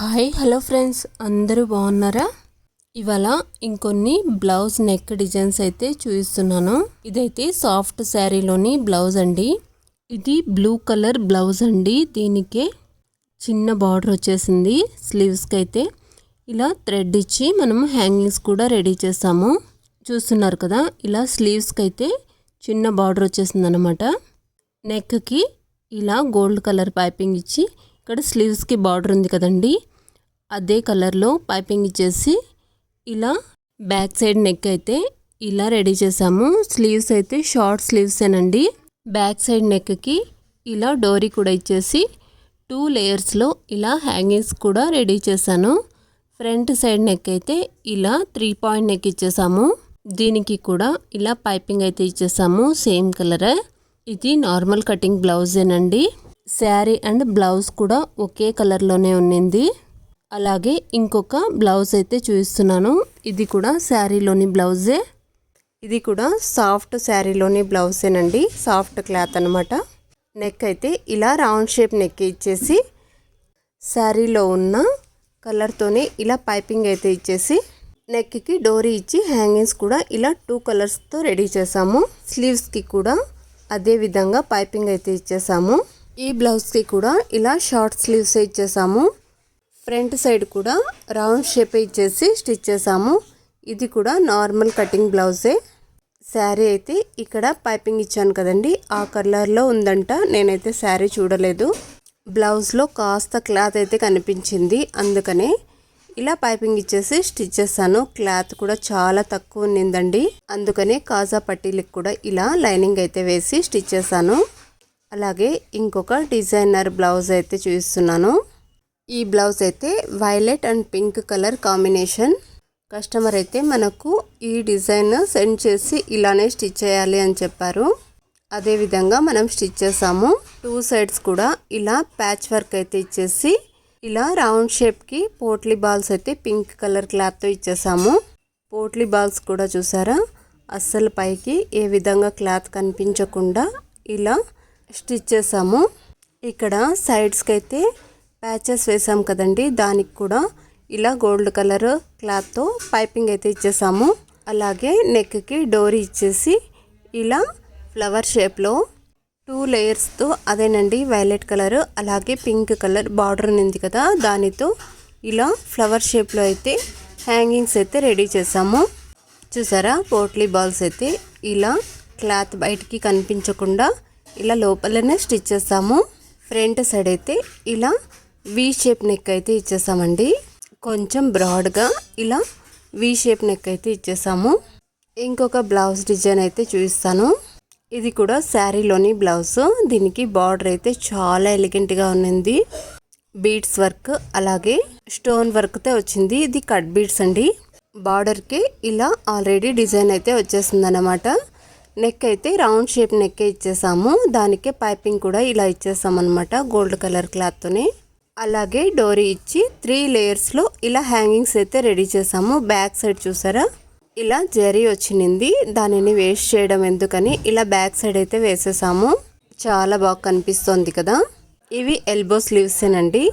Hi hello friends, అందరూ బాగున్నారా? ఇవాళ ఇంకొన్ని బ్లౌజ్ నెక్ డిజైన్స్ అయితే చూపిస్తున్నాను. ఇదైతే సాఫ్ట్ శారీలోని బ్లౌజ్ అండి. ఇది బ్లూ కలర్ బ్లౌజ్ అండి. దీనికే చిన్న బార్డర్ వచ్చేసింది. స్లీవ్స్కి అయితే ఇలా థ్రెడ్ ఇచ్చి మనం హ్యాంగింగ్స్ కూడా రెడీ చేస్తాము. చూస్తున్నారు కదా, ఇలా స్లీవ్స్కి అయితే చిన్న బార్డర్ వచ్చేసింది అనమాట. నెక్కి ఇలా గోల్డ్ కలర్ పైపింగ్ ఇచ్చి, ఇక్కడ స్లీవ్స్కి బార్డర్ ఉంది కదండి, అదే కలర్లో పైపింగ్ ఇచ్చేసి ఇలా బ్యాక్ సైడ్ నెక్ అయితే ఇలా రెడీ చేసాము. స్లీవ్స్ అయితే షార్ట్ స్లీవ్సేనండి. బ్యాక్ సైడ్ నెక్కి ఇలా డోరీ కూడా ఇచ్చేసి 2 లేయర్స్లో ఇలా హ్యాంగింగ్స్ కూడా రెడీ చేశాను. ఫ్రంట్ సైడ్ నెక్ అయితే ఇలా 3 పాయింట్ నెక్ ఇచ్చేసాము. దీనికి కూడా ఇలా పైపింగ్ అయితే ఇచ్చేసాము, సేమ్ కలర్. ఇది నార్మల్ కటింగ్ బ్లౌజేనండి. శారీ అండ్ బ్లౌజ్ కూడా ఒకే కలర్లోనే ఉన్నింది. అలాగే ఇంకొక బ్లౌజ్ అయితే చూపిస్తున్నాను. ఇది కూడా శారీలోని బ్లౌజే. ఇది కూడా సాఫ్ట్ శారీలోని బ్లౌజేనండి. సాఫ్ట్ క్లాత్ అనమాట. నెక్ అయితే ఇలా రౌండ్ షేప్ నెక్ ఇచ్చేసి శారీలో ఉన్న కలర్తోనే ఇలా పైపింగ్ అయితే ఇచ్చేసి నెక్కి డోరీ ఇచ్చి హ్యాంగింగ్స్ కూడా ఇలా 2 కలర్స్తో రెడీ చేసాము. స్లీవ్స్కి కూడా అదే విధంగా పైపింగ్ అయితే ఇచ్చేసాము. ఈ బ్లౌజ్కి కూడా ఇలా షార్ట్ స్లీవ్స్ ఇచ్చేసాము. ఫ్రంట్ సైడ్ కూడా రౌండ్ షేప్ ఇచ్చేసి స్టిచ్ చేసాము. ఇది కూడా నార్మల్ కటింగ్ బ్లౌజే. శారీ అయితే ఇక్కడ పైపింగ్ ఇచ్చాను కదండి, ఆ కలర్లో ఉందంట. నేనైతే శారీ చూడలేదు. బ్లౌజ్లో కాస్త క్లాత్ అయితే కనిపించింది, అందుకనే ఇలా పైపింగ్ ఇచ్చేసి స్టిచ్ చేశాను. క్లాత్ కూడా చాలా తక్కువ ఉన్నిందండి, అందుకనే కాజా పట్టీలకు కూడా ఇలా లైనింగ్ అయితే వేసి స్టిచ్ చేశాను. అలాగే ఇంకొక డిజైనర్ బ్లౌజ్ అయితే చూపిస్తున్నాను. ఈ బ్లౌజ్ అయితే violet and pink colour combination. Customer అయితే మనకు ఈ డిజైన్ సెండ్ చేసి ఇలానే స్టిచ్ చేయాలి అని చెప్పారు. అదేవిధంగా మనం స్టిచ్ చేసాము. 2 సైడ్స్ కూడా ఇలా ప్యాచ్ వర్క్ అయితే ఇచ్చేసి ఇలా రౌండ్ షేప్కి పోట్లీ బాల్స్ అయితే పింక్ కలర్ క్లాత్తో ఇచ్చేసాము. పోట్లీ బాల్స్ కూడా చూసారా, అస్సలు పైకి ఏ విధంగా క్లాత్ కనిపించకుండా ఇలా స్టిచ్ చేసాము. ఇక్కడ సైడ్స్కి అయితే ప్యాచెస్ వేసాం కదండి, దానికి కూడా ఇలా గోల్డ్ కలర్ క్లాత్తో పైపింగ్ అయితే ఇచ్చేసాము. అలాగే నెక్కి డోరీ ఇచ్చేసి ఇలా ఫ్లవర్ షేప్లో 2 లేయర్స్తో, అదేనండి వైలెట్ కలర్ అలాగే పింక్ కలర్ బార్డర్ ఉంది కదా, దానితో ఇలా ఫ్లవర్ షేప్లో అయితే హ్యాంగింగ్స్ అయితే రెడీ చేసాము. చూసారా, పోట్లీ బాల్స్ అయితే ఇలా క్లాత్ బయటికి కనిపించకుండా ఇలా లోపలనే స్టిచ్ చేసాము. ఫ్రంట్ సైడ్ అయితే ఇలా వీ షేప్ నెక్ అయితే ఇచ్చేసామండి. కొంచెం బ్రాడ్గా ఇలా వీ షేప్ నెక్ అయితే ఇచ్చేసాము. ఇంకొక బ్లౌజ్ డిజైన్ అయితే చూపిస్తాను. ఇది కూడా శారీలోని బ్లౌజ్. దీనికి బార్డర్ అయితే చాలా ఎలిగెంట్గా ఉన్నింది. బీడ్స్ వర్క్ అలాగే స్టోన్ వర్క్తో వచ్చింది. ఇది కట్ బీడ్స్ అండి. బార్డర్కి ఇలా ఆల్రెడీ డిజైన్ అయితే వచ్చేసింది అన్నమాట. నెక్ అయితే రౌండ్ షేప్ నెక్ ఇచ్చేసాము. దానికే పైపింగ్ కూడా ఇలా ఇచ్చేసామన్నమాట గోల్డ్ కలర్ క్లాత్తోనే. అలాగే డోరీ ఇచ్చి 3 లేయర్స్లో ఇలా హ్యాంగింగ్స్ అయితే రెడీ చేసాము. బ్యాక్ సైడ్ చూసారా, ఇలా జరీ వచ్చింది. దానిని వేస్ట్ చేయడం ఎందుకని ఇలా బ్యాక్ సైడ్ అయితే వేసేసాము. చాలా బాగా కనిపిస్తోంది కదా. ఇవి ఎల్బో స్లీవ్సేనండి.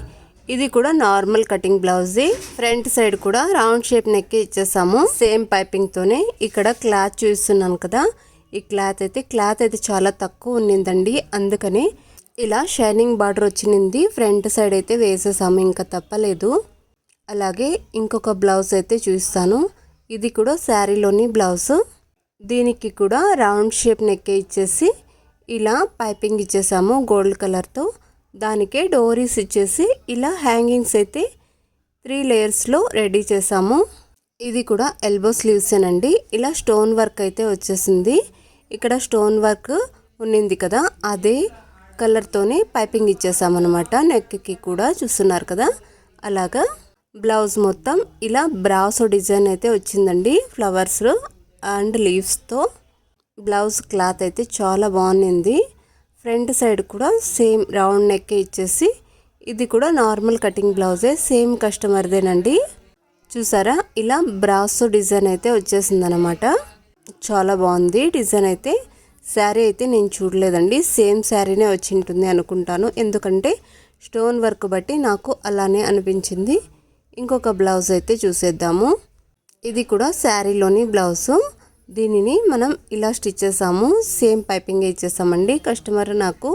ఇది కూడా నార్మల్ కటింగ్ బ్లౌజే. ఫ్రంట్ సైడ్ కూడా రౌండ్ షేప్ నెక్ ఇచ్చేసాము, సేమ్ పైపింగ్తోనే. ఇక్కడ క్లాత్ చూస్తున్నాను కదా, ఈ క్లాత్ అయితే చాలా తక్కువ ఉన్నిందండి, అందుకని ఇలా షైనింగ్ బార్డర్ వచ్చింది. ఫ్రంట్ సైడ్ అయితే వేసేసాము, ఇంకా తప్పలేదు. అలాగే ఇంకొక బ్లౌజ్ అయితే చూస్తాను. ఇది కూడా శారీలోని బ్లౌజ్. దీనికి కూడా రౌండ్ షేప్ నెక్ ఇచ్చేసి ఇలా పైపింగ్ ఇచ్చేసాము గోల్డ్ కలర్తో. దానికే డోరీస్ ఇచ్చేసి ఇలా హ్యాంగింగ్స్ అయితే 3 లేయర్స్లో రెడీ చేసాము. ఇది కూడా ఎల్బో స్లీవ్సేనండి. ఇలా స్టోన్ వర్క్ అయితే వచ్చేసింది. ఇక్కడ స్టోన్ వర్క్ ఉన్నింది కదా, అదే కలర్తోనే పైపింగ్ ఇచ్చేసామన్నమాట. నెక్కి కూడా చూస్తున్నారు కదా. అలాగా బ్లౌజ్ మొత్తం ఇలా బ్రాసో డిజైన్ అయితే వచ్చిందండి, ఫ్లవర్స్ అండ్ లీవ్స్తో. బ్లౌజ్ క్లాత్ అయితే చాలా బాగుంది. ఫ్రంట్ సైడ్ కూడా సేమ్ రౌండ్ నెక్ ఇచ్చేసి, ఇది కూడా నార్మల్ కటింగ్ బ్లౌజే, సేమ్ కస్టమర్దేనండి. చూసారా, ఇలా బ్రాసో డిజైన్ అయితే వచ్చేసిందనమాట. చాలా బాగుంది డిజైన్ అయితే. శారీ అయితే నేను చూడలేదండి, సేమ్ శారీనే వచ్చి ఉంటుంది అనుకుంటాను, ఎందుకంటే స్టోన్ వర్క్ బట్టి నాకు అలానే అనిపించింది. ఇంకొక బ్లౌజ్ అయితే చూసేద్దాము. ఇది కూడా శారీలోని బ్లౌజు. దీనిని మనం ఇలా స్టిచ్ చేసాము. సేమ్ పైపింగ్ ఇచ్చేసామండి. కస్టమర్ నాకు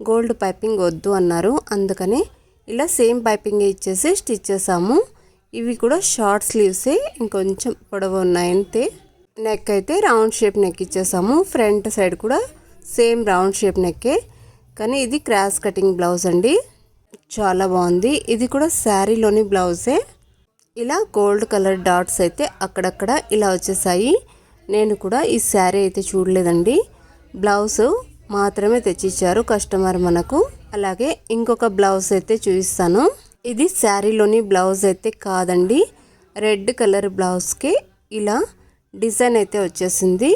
గోల్డ్ పైపింగ్ వద్దు అన్నారు, అందుకని ఇలా సేమ్ పైపింగ్ ఇచ్చేసి స్టిచ్ చేసాము. ఇవి కూడా షార్ట్ స్లీవ్సే, ఇంకొంచెం పొడవు ఉన్నాయి అంతే. నెక్ అయితే రౌండ్ షేప్ నెక్ ఇచ్చేసాము. ఫ్రంట్ సైడ్ కూడా సేమ్ రౌండ్ షేప్ నెక్కే, కానీ ఇది క్రాస్ కటింగ్ బ్లౌజ్ అండి. చాలా బాగుంది. ఇది కూడా శారీలోని బ్లౌజే. ఇలా గోల్డ్ కలర్ డాట్స్ అయితే అక్కడక్కడ ఇలా వచ్చేసాయి. నేను కూడా ఈ శారీ అయితే చూడలేదండి, బ్లౌజ్ మాత్రమే తెచ్చిచ్చారు కస్టమర్ మనకు. అలాగే ఇంకొక బ్లౌజ్ అయితే చూపిస్తాను. ఇది శారీలోని బ్లౌజ్ అయితే కాదండి, రెడ్ కలర్ బ్లౌజ్కి ఇలా డిజైన్ అయితే వచ్చేసింది.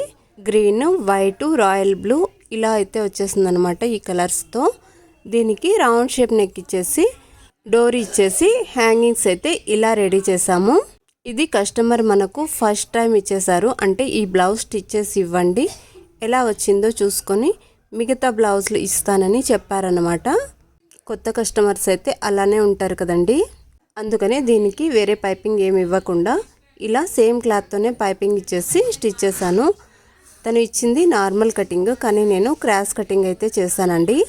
గ్రీన్, వైట్, రాయల్ బ్లూ ఇలా అయితే వచ్చేసింది అనమాట ఈ కలర్స్తో. దీనికి రౌండ్ షేప్ నెక్ ఇచ్చేసి డోర్ ఇచ్చేసి హ్యాంగింగ్స్ అయితే ఇలా రెడీ చేసాము. ఇది కస్టమర్ మనకు ఫస్ట్ టైం ఇచ్చేసారు. అంటే ఈ బ్లౌజ్ స్టిచ్ చేసి ఇవ్వండి, ఎలా వచ్చిందో చూసుకొని మిగతా బ్లౌజులు ఇస్తానని చెప్పారనమాట. కొత్త కస్టమర్స్ అయితే అలానే ఉంటారు కదండి, అందుకనే దీనికి వేరే పైపింగ్ ఏమి ఇవ్వకుండా ఇలా సేమ్ క్లాత్తోనే పైపింగ్ ఇచ్చేసి స్టిచ్ చేశాను. తను ఇచ్చింది నార్మల్ కటింగ్, కానీ నేను క్రాస్ కటింగ్ అయితే చేశానండి.